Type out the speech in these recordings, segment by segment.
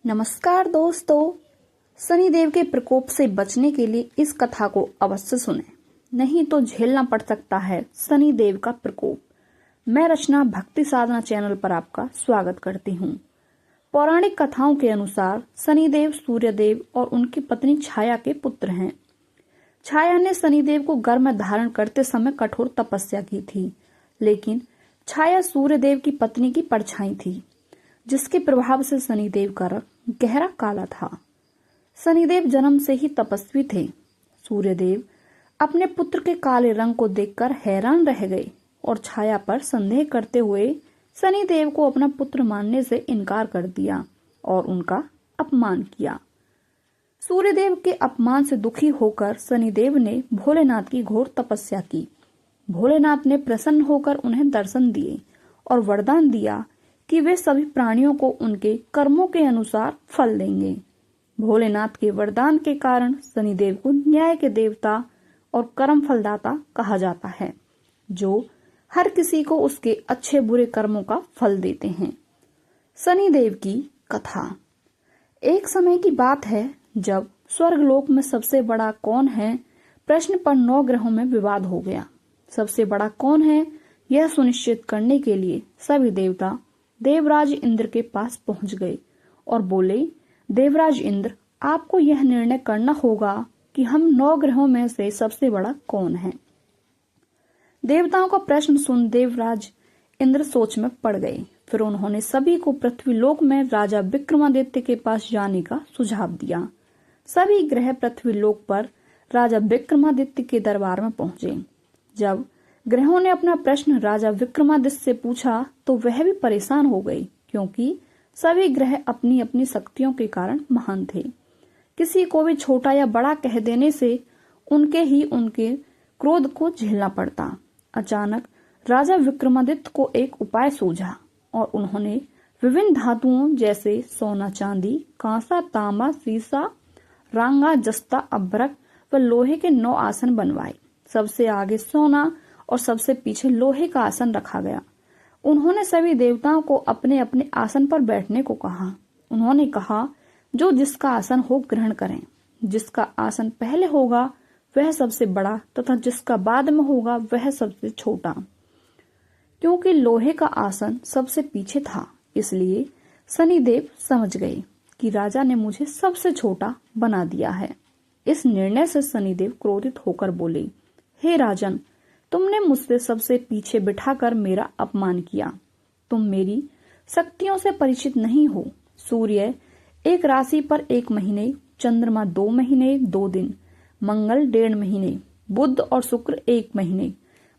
नमस्कार दोस्तों, शनिदेव के प्रकोप से बचने के लिए इस कथा को अवश्य सुनें, नहीं तो झेलना पड़ सकता है शनिदेव का प्रकोप। मैं रचना भक्ति साधना चैनल पर आपका स्वागत करती हूँ। पौराणिक कथाओं के अनुसार शनिदेव सूर्यदेव और उनकी पत्नी छाया के पुत्र हैं। छाया ने शनिदेव को गर्भ में धारण करते समय कठोर तपस्या की थी, लेकिन छाया सूर्यदेव की पत्नी की परछाई थी, जिसके प्रभाव से शनिदेव का रंग गहरा काला था। शनिदेव जन्म से ही तपस्वी थे। सूर्यदेव अपने पुत्र के काले रंग को देखकर हैरान रह गए और छाया पर संदेह करते हुए शनिदेव को अपना पुत्र मानने से इनकार कर दिया और उनका अपमान किया। सूर्यदेव के अपमान से दुखी होकर शनिदेव ने भोलेनाथ की घोर तपस्या की। भोलेनाथ ने प्रसन्न होकर उन्हें दर्शन दिए और वरदान दिया कि वे सभी प्राणियों को उनके कर्मों के अनुसार फल देंगे। भोलेनाथ के वरदान के कारण शनिदेव को न्याय के देवता और कर्म फलदाता कहा जाता है, जो हर किसी को उसके अच्छे बुरे कर्मों का फल देते हैं। शनिदेव की कथा। एक समय की बात है जब स्वर्गलोक में सबसे बड़ा कौन है प्रश्न पर 9 ग्रहों में विवाद हो गया। सबसे बड़ा कौन है यह सुनिश्चित करने के लिए सभी देवता देवराज इंद्र के पास पहुंच गए और बोले, देवराज इंद्र, आपको यह निर्णय करना होगा कि हम 9 ग्रहों में से सबसे बड़ा कौन है। देवताओं का प्रश्न सुन देवराज इंद्र सोच में पड़ गए। फिर उन्होंने सभी को पृथ्वीलोक में राजा विक्रमादित्य के पास जाने का सुझाव दिया। सभी ग्रह पृथ्वीलोक पर राजा विक्रमादित्य के दरबार में पहुंचे। जब ग्रहों ने अपना प्रश्न राजा विक्रमादित्य से पूछा तो वह भी परेशान हो गए, क्योंकि सभी ग्रह अपनी अपनी शक्तियों के कारण महान थे। किसी को भी छोटा या बड़ा कह देने से उनके क्रोध को झेलना पड़ता। अचानक राजा विक्रमादित्य को एक उपाय सूझा और उन्होंने विभिन्न धातुओं जैसे सोना, चांदी, कांसा, तांबा, सीसा, रांगा, जस्ता, अभ्रक व लोहे के 9 आसन बनवाए। सबसे आगे सोना और सबसे पीछे लोहे का आसन रखा गया। उन्होंने सभी देवताओं को अपने अपने आसन पर बैठने को कहा। उन्होंने कहा, जो जिसका आसन हो ग्रहण करें। जिसका आसन पहले होगा वह सबसे बड़ा तथा जिसका बाद में होगा वह सबसे छोटा। क्योंकि लोहे का आसन सबसे पीछे था, इसलिए शनिदेव समझ गए कि राजा ने मुझे सबसे छोटा बना दिया है। इस निर्णय से शनिदेव क्रोधित होकर बोले, हे राजन, तुमने मुझसे सबसे पीछे बिठाकर मेरा अपमान किया। तुम मेरी शक्तियों से परिचित नहीं हो। सूर्य एक राशि पर 1 महीने, चंद्रमा 2 महीने 2 दिन, मंगल 1.5 महीने, बुध और शुक्र 1 महीने,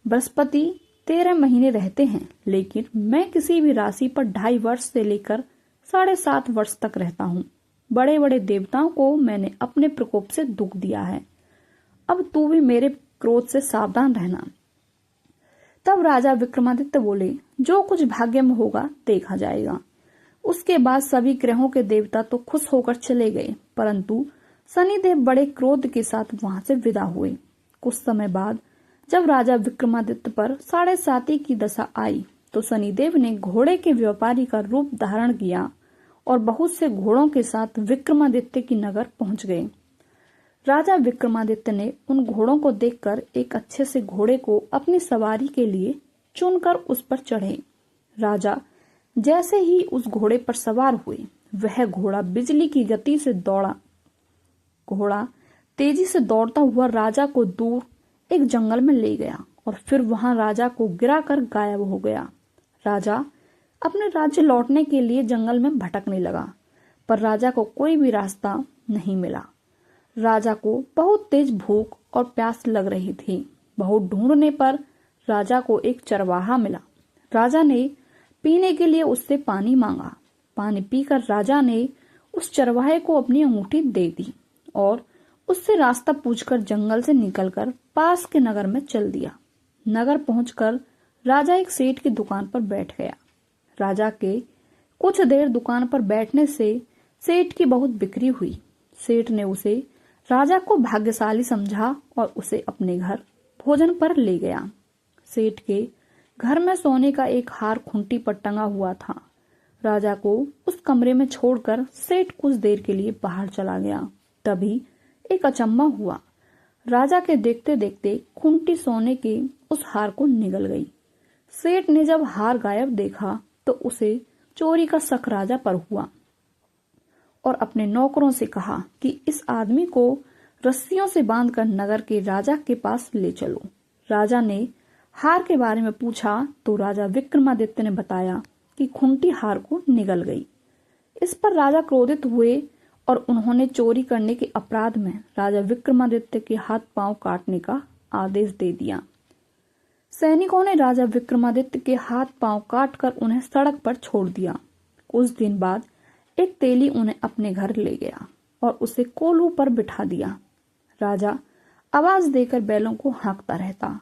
बृहस्पति 13 महीने रहते हैं। लेकिन मैं किसी भी राशि पर 2.5 वर्ष से लेकर 7.5 वर्ष तक रहता हूँ। बड़े बड़े देवताओं को मैंने अपने प्रकोप से दुख दिया है। अब तू भी मेरे क्रोध से सावधान रहना। तब राजा विक्रमादित्य बोले, जो कुछ भाग्य में होगा देखा जाएगा। उसके बाद सभी ग्रहों के देवता तो खुश होकर चले गए, परंतु शनिदेव बड़े क्रोध के साथ वहां से विदा हुए। कुछ समय बाद जब राजा विक्रमादित्य पर 7.5 की दशा आई तो शनिदेव ने घोड़े के व्यापारी का रूप धारण किया और बहुत से घोड़ों के साथ विक्रमादित्य की नगर पहुंच गए। राजा विक्रमादित्य ने उन घोड़ों को देखकर एक अच्छे से घोड़े को अपनी सवारी के लिए चुनकर उस पर चढ़े। राजा जैसे ही उस घोड़े पर सवार हुए, वह घोड़ा बिजली की गति से दौड़ा। घोड़ा तेजी से दौड़ता हुआ राजा को दूर एक जंगल में ले गया और फिर वहां राजा को गिराकर गायब हो गया। राजा अपने राज्य लौटने के लिए जंगल में भटकने लगा, पर राजा को कोई भी रास्ता नहीं मिला। राजा को बहुत तेज भूख और प्यास लग रही थी। बहुत ढूंढने पर राजा को एक चरवाहा मिला। राजा ने पीने के लिए उससे पानी मांगा। पानी पीकर राजा ने उस चरवाहे को अपनी अंगूठी दे दी और उससे रास्ता पूछकर जंगल से निकलकर पास के नगर में चल दिया। नगर पहुंचकर राजा एक सेठ की दुकान पर बैठ गया। राजा के कुछ देर दुकान पर बैठने से सेठ की बहुत बिक्री हुई। सेठ ने उसे राजा को भाग्यशाली समझा और उसे अपने घर भोजन पर ले गया। सेठ के घर में सोने का एक हार खूंटी पर टंगा हुआ था। राजा को उस कमरे में छोड़कर सेठ कुछ देर के लिए बाहर चला गया। तभी एक अचंभा हुआ। राजा के देखते देखते खूंटी सोने के उस हार को निगल गई। सेठ ने जब हार गायब देखा तो उसे चोरी का शक राजा पर हुआ और अपने नौकरों से कहा कि इस आदमी को रस्सियों से बांधकर नगर के राजा के पास ले चलो। राजा ने हार के बारे में पूछा तो राजा विक्रमादित्य ने बताया कि खूंटी हार को निगल गई। इस पर राजा क्रोधित हुए और उन्होंने चोरी करने के अपराध में राजा विक्रमादित्य के हाथ पांव काटने का आदेश दे दिया। सैनिकों ने राजा विक्रमादित्य के हाथ पांव काटकर उन्हें सड़क पर छोड़ दिया। कुछ दिन बाद एक तेली उन्हें अपने घर ले गया और उसे कोल्हू पर बिठा दिया। राजा आवाज देकर बैलों को हाँकता रहता।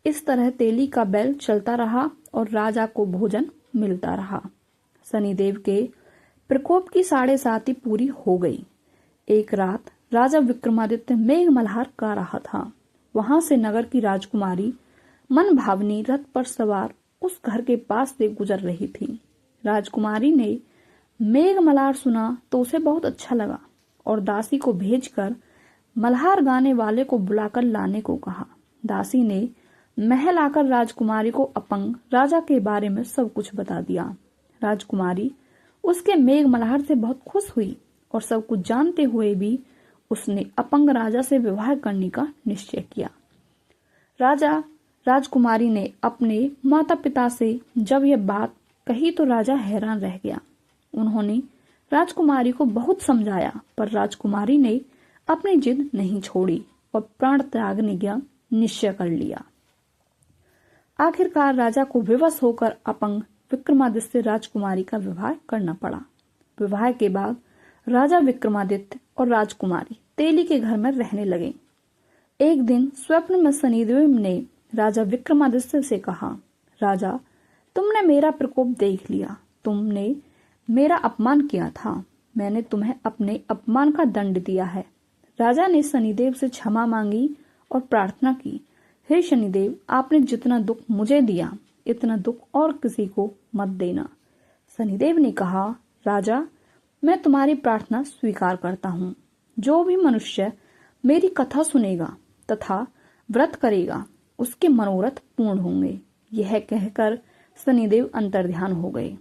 इस तरह तेली का बैल चलता रहा और राजा को भोजन मिलता रहा। शनिदेव के प्रकोप की 7.5 पूरी हो गई। एक रात राजा विक्रमादित्य मेघ मल्हार गा रहा था। वहां से नगर की राजकुमारी मन भावनी रथ पर सवार उस घर के पास से गुजर रही थी। राजकुमारी ने मेघ मल्हार सुना तो उसे बहुत अच्छा लगा और दासी को भेजकर मल्हार गाने वाले को बुलाकर लाने को कहा। दासी ने महल आकर राजकुमारी को अपंग राजा के बारे में सब कुछ बता दिया। राजकुमारी उसके मेघ मल्हार से बहुत खुश हुई और सब कुछ जानते हुए भी उसने अपंग राजा से विवाह करने का निश्चय किया। राजकुमारी ने अपने माता पिता से जब यह बात कही तो राजा हैरान रह गया। उन्होंने राजकुमारी को बहुत समझाया पर राजकुमारी ने अपनी जिद नहीं छोड़ी और प्राण त्यागने का निश्चय कर लिया। आखिरकार राजा को विवश होकर अपंग विक्रमादित्य राजकुमारी का विवाह करना पड़ा। विवाह के बाद राजा विक्रमादित्य और राजकुमारी तेली के घर में रहने लगे। एक दिन स्वप्न में शनिदेव ने राजा विक्रमादित्य से कहा, राजा, तुमने मेरा प्रकोप देख लिया। तुमने मेरा अपमान किया था। मैंने तुम्हें अपने अपमान का दंड दिया है। राजा ने शनिदेव से क्षमा मांगी और प्रार्थना की, हे शनिदेव, आपने जितना दुख मुझे दिया इतना दुख और किसी को मत देना। शनिदेव ने कहा, राजा, मैं तुम्हारी प्रार्थना स्वीकार करता हूँ। जो भी मनुष्य मेरी कथा सुनेगा तथा व्रत करेगा उसके मनोरथ पूर्ण होंगे। यह कहकर शनिदेव अंतर्ध्यान हो गए।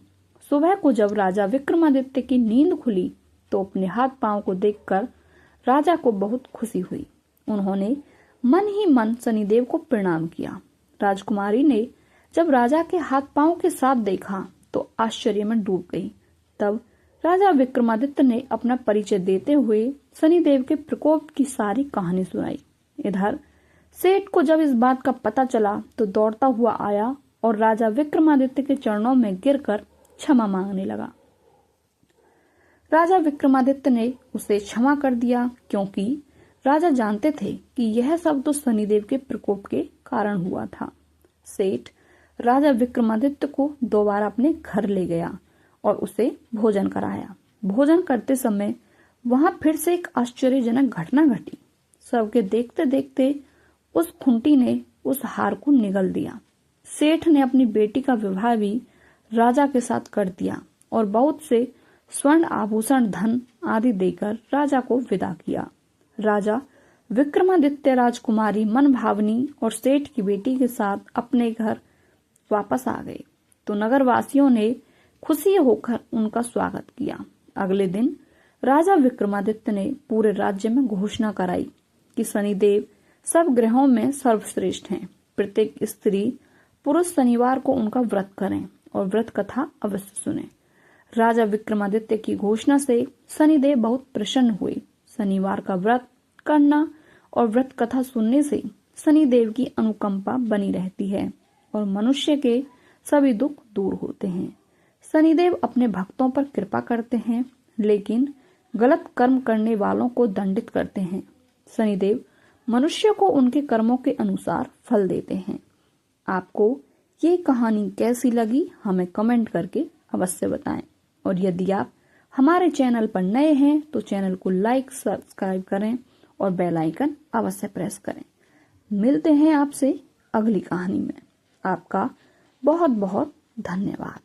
सुबह को जब राजा विक्रमादित्य की नींद खुली तो अपने हाथ पांव को देखकर राजा को बहुत खुशी हुई। उन्होंने मन ही मन शनिदेव को प्रणाम किया। राजकुमारी ने जब राजा के हाथ पांव के साथ देखा तो आश्चर्य में डूब गई। तब राजा विक्रमादित्य ने अपना परिचय देते हुए शनिदेव के प्रकोप की सारी कहानी सुनाई। इधर सेठ को जब इस बात का पता चला तो दौड़ता हुआ आया और राजा विक्रमादित्य के चरणों में गिरकर क्षमा मांगने लगा। राजा विक्रमादित्य ने उसे क्षमा कर दिया क्योंकि राजा जानते थे कि यह सब तो शनिदेव के प्रकोप के कारण हुआ था। सेठ राजा विक्रमादित्य को दोबारा अपने घर ले गया और उसे भोजन कराया। भोजन करते समय वहां फिर से एक आश्चर्यजनक घटना घटी। सबके देखते देखते उस खूंटी ने उस हार को निगल दिया। सेठ ने अपनी बेटी का विवाह भी राजा के साथ कर दिया और बहुत से स्वर्ण आभूषण धन आदि देकर राजा को विदा किया। राजा विक्रमादित्य राजकुमारी मन भावनी और सेठ की बेटी के साथ अपने घर वापस आ गए तो नगरवासियों ने खुशी होकर उनका स्वागत किया। अगले दिन राजा विक्रमादित्य ने पूरे राज्य में घोषणा कराई कि शनिदेव सब ग्रहों में सर्वश्रेष्ठ हैं। प्रत्येक स्त्री पुरुष शनिवार को उनका व्रत करें और व्रत कथा अवश्य सुने। राजा विक्रमादित्य की घोषणा से शनिदेव बहुत प्रसन्न हुए। शनिवार का व्रत करना और व्रत कथा सुनने से शनिदेव की अनुकंपा बनी रहती है और मनुष्य के सभी दुख दूर होते हैं। शनिदेव अपने भक्तों पर कृपा करते हैं लेकिन गलत कर्म करने वालों को दंडित करते हैं। शनिदेव मनुष्य को उनके कर्मों के अनुसार फल देते हैं। आपको ये कहानी कैसी लगी हमें कमेंट करके अवश्य बताएं और यदि आप हमारे चैनल पर नए हैं तो चैनल को लाइक सब्सक्राइब करें और बेल आइकन अवश्य प्रेस करें। मिलते हैं आपसे अगली कहानी में। आपका बहुत बहुत धन्यवाद।